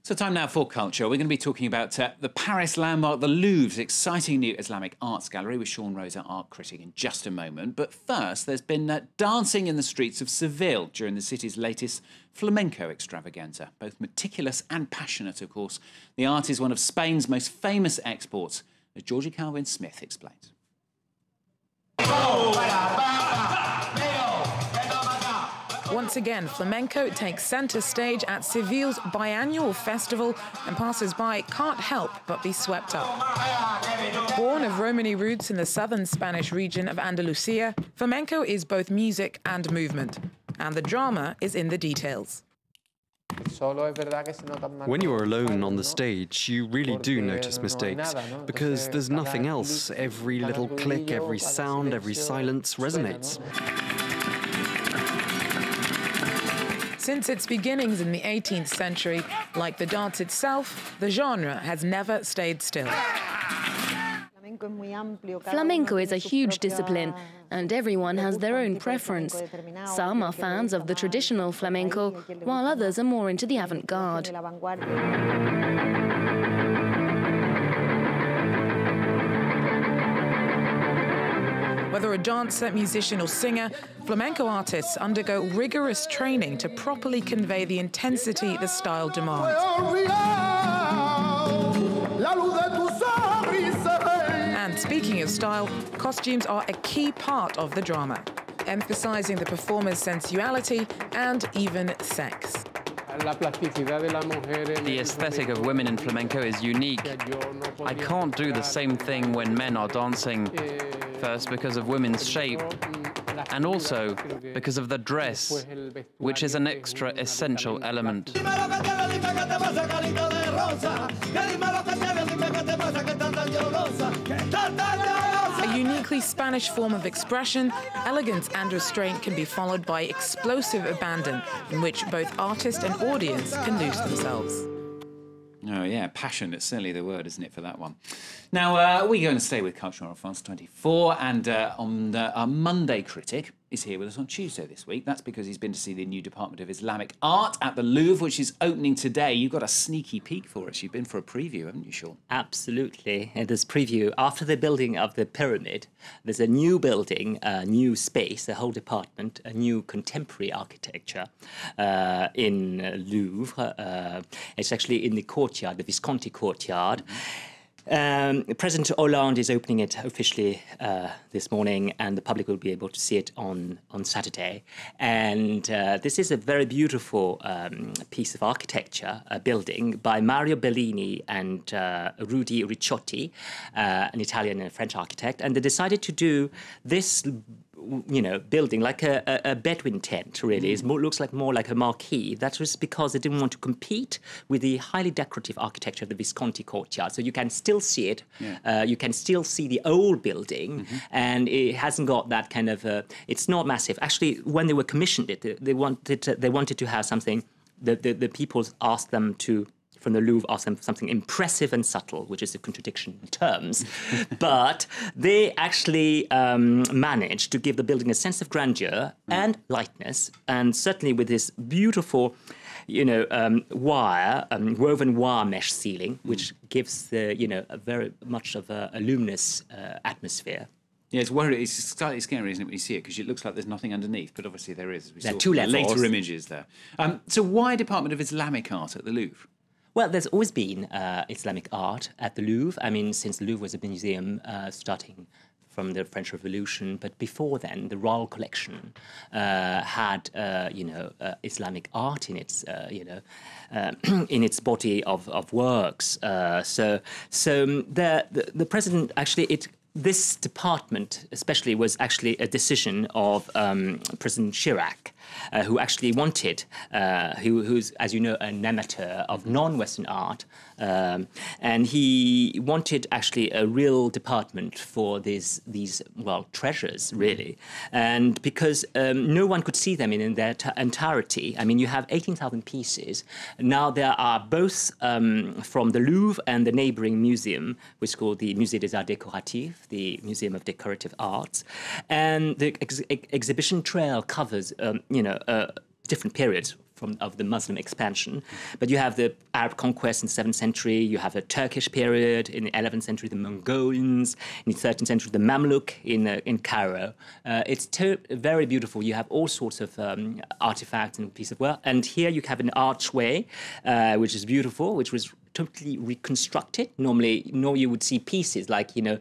So time now for culture. We're going to be talking about the Paris landmark, the Louvre's exciting new Islamic arts gallery with Sean Rosa, art critic, in just a moment. But first, there's been dancing in the streets of Seville during the city's latest flamenco extravaganza. Both meticulous and passionate, of course. The art is one of Spain's most famous exports, as Georgie Calvin-Smith explains. Once again, flamenco takes centre stage at Seville's biannual festival, and passers-by can't help but be swept up. Born of Romany roots in the southern Spanish region of Andalusia, flamenco is both music and movement, and the drama is in the details. When you're alone on the stage, you really do notice mistakes, because there's nothing else. Every little click, every sound, every silence resonates. Since its beginnings in the 18th century, like the dance itself, the genre has never stayed still. Flamenco is a huge discipline, and everyone has their own preference. Some are fans of the traditional flamenco, while others are more into the avant-garde. Whether a dancer, musician or singer, flamenco artists undergo rigorous training to properly convey the intensity the style demands. And speaking of style, costumes are a key part of the drama, emphasizing the performer's sensuality and even sex. The aesthetic of women in flamenco is unique. I can't do the same thing when men are dancing, first because of women's shape, and also because of the dress, which is an extra essential element. A uniquely Spanish form of expression, elegance and restraint can be followed by explosive abandon, in which both artist and audience can lose themselves. Oh, yeah, passion, it's certainly the word, isn't it, for that one? Now, we're going to stay with Culture on France 24, and our Monday critic is here with us on Tuesday this week. That's because he's been to see the new Department of Islamic Art at the Louvre, which is opening today. You've got a sneaky peek for us. You've been for a preview, haven't you, Sean? Absolutely. In this preview, after the building of the pyramid, there's a new building, a new space, a whole department, a new contemporary architecture in Louvre. It's actually in the courtyard, the Visconti courtyard. President Hollande is opening it officially this morning, and the public will be able to see it on Saturday. And this is a very beautiful piece of architecture, a building by Mario Bellini and Rudy Ricciotti, an Italian and French architect. And they decided to do this, you know, building like a Bedouin tent, really. It looks like more like a marquee. That was because they didn't want to compete with the highly decorative architecture of the Visconti courtyard. So you can still see it. Yeah. You can still see the old building, and it hasn't got that kind of. It's not massive. Actually, when they were commissioned it, they wanted to have something. The people asked them to. From the Louvre, asked them something impressive and subtle, which is a contradiction in terms. But they actually managed to give the building a sense of grandeur and lightness, and certainly with this beautiful, you know, woven wire mesh ceiling, which gives the, you know, a very much of a luminous atmosphere. Yeah, it's slightly scary, isn't it, when you see it, because it looks like there's nothing underneath, but obviously there is. There are two levels. Later images there. So why Department of Islamic Art at the Louvre? Well, there's always been Islamic art at the Louvre. I mean, since the Louvre was a museum starting from the French Revolution, but before then, the Royal Collection had, you know, Islamic art in its, you know, in its body of works. So the president actually this department, especially, was actually a decision of President Chirac, who actually wanted, who's, as you know, an amateur of non-Western art, and he wanted actually a real department for these well, treasures, really, and because no one could see them in their entirety. I mean, you have 18,000 pieces. Now there are both from the Louvre and the neighboring museum, which is called the Musée des Arts Décoratifs, the Museum of Decorative Arts, and the exhibition trail covers, you know, different periods of the Muslim expansion. But you have the Arab conquest in the 7th century, you have the Turkish period in the 11th century, the Mongolians in the 13th century, the Mamluk in Cairo. It's very beautiful. You have all sorts of artifacts and pieces of work. And here you have an archway, which is beautiful, which was totally reconstructed. Normally, you would see pieces like, the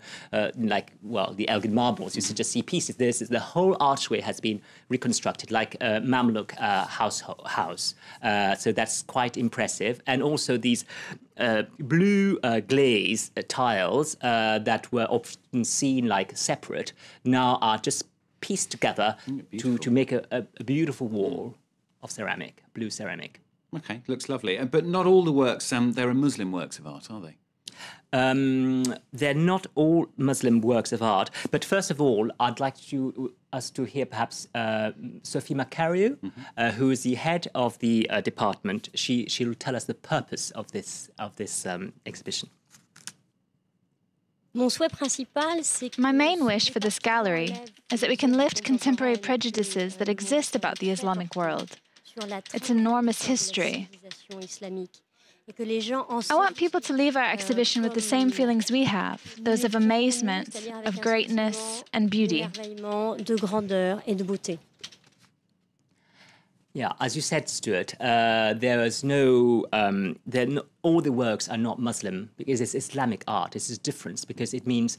Elgin marbles. You just see pieces. The whole archway has been reconstructed like a Mamluk house. So that's quite impressive. And also these blue glaze tiles that were often seen like separate now are just pieced together to make a beautiful wall of ceramic, blue ceramic. Okay, looks lovely. But not all the works, there are Muslim works of art, are they? They're not all Muslim works of art. But first of all, I'd like us to hear perhaps Sophie Macariou, who is the head of the department. She'll tell us the purpose of this exhibition. My main wish for this gallery is that we can lift contemporary prejudices that exist about the Islamic world, its enormous history. I want people to leave our exhibition with the same feelings we have, those of amazement, of greatness and beauty. Yeah, as you said, Stuart, all the works are not Muslim because it's Islamic art. This is different because it means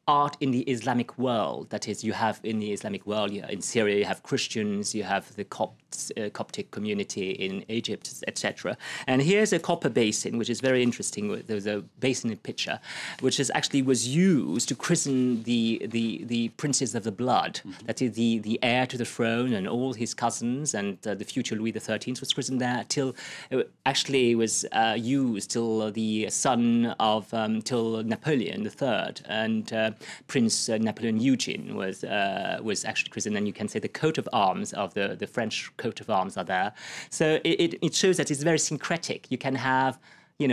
art in the Islamic world. That is, you have in the Islamic world, in Syria, you have Christians, you have the Coptic community in Egypt, etc. And here's a copper basin, which is very interesting. There's a basin in picture, which was used to christen the princes of the blood. That is, the heir to the throne and all his cousins, and the future Louis XIII was christened there till actually was used till the son of till Napoleon III, and Prince Napoleon Eugene was actually christened, and you can say the coat of arms of the French coat of arms are there. So it shows that it's very syncretic. You can have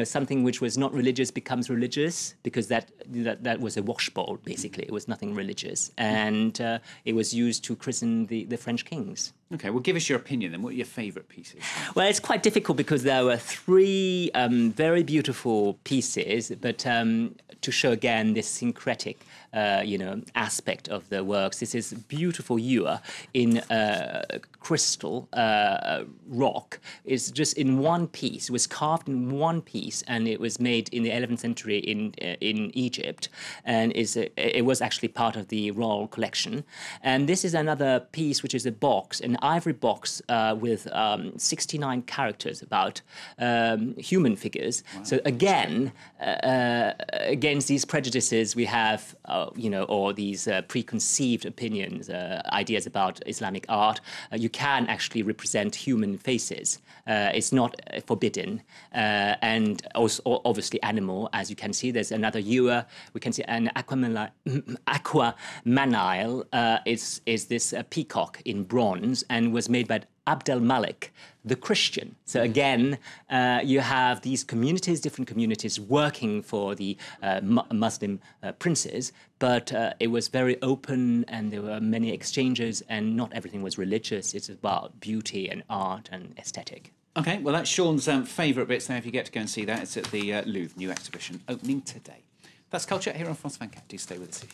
something which was not religious becomes religious because that was a washbowl, basically. It was nothing religious. And it was used to christen the French kings. OK, well, give us your opinion then. What are your favourite pieces? Well, it's quite difficult because there were three very beautiful pieces, but to show again this syncretic aspect of the works. This is beautiful ewer in crystal rock. It's just in one piece. It was carved in one piece, and it was made in the 11th century in Egypt, and it was actually part of the royal collection. And this is another piece, which is a box, an ivory box with 69 characters about human figures. Wow. So again, against these prejudices we have, or these preconceived opinions, ideas about Islamic art, you can actually represent human faces. It's not forbidden. And also, obviously, animal, as you can see. There's another ewer. We can see an aquamanile. Is this peacock in bronze and was made by Abd al-Malik, the Christian. So again, you have these communities, different communities, working for the Muslim princes, but it was very open, and there were many exchanges, and not everything was religious. It's about beauty and art and aesthetic. OK, well, that's Sean's favourite bits there. If you get to go and see that, it's at the Louvre, new exhibition opening today. That's Culture here on France 24. Do stay with us.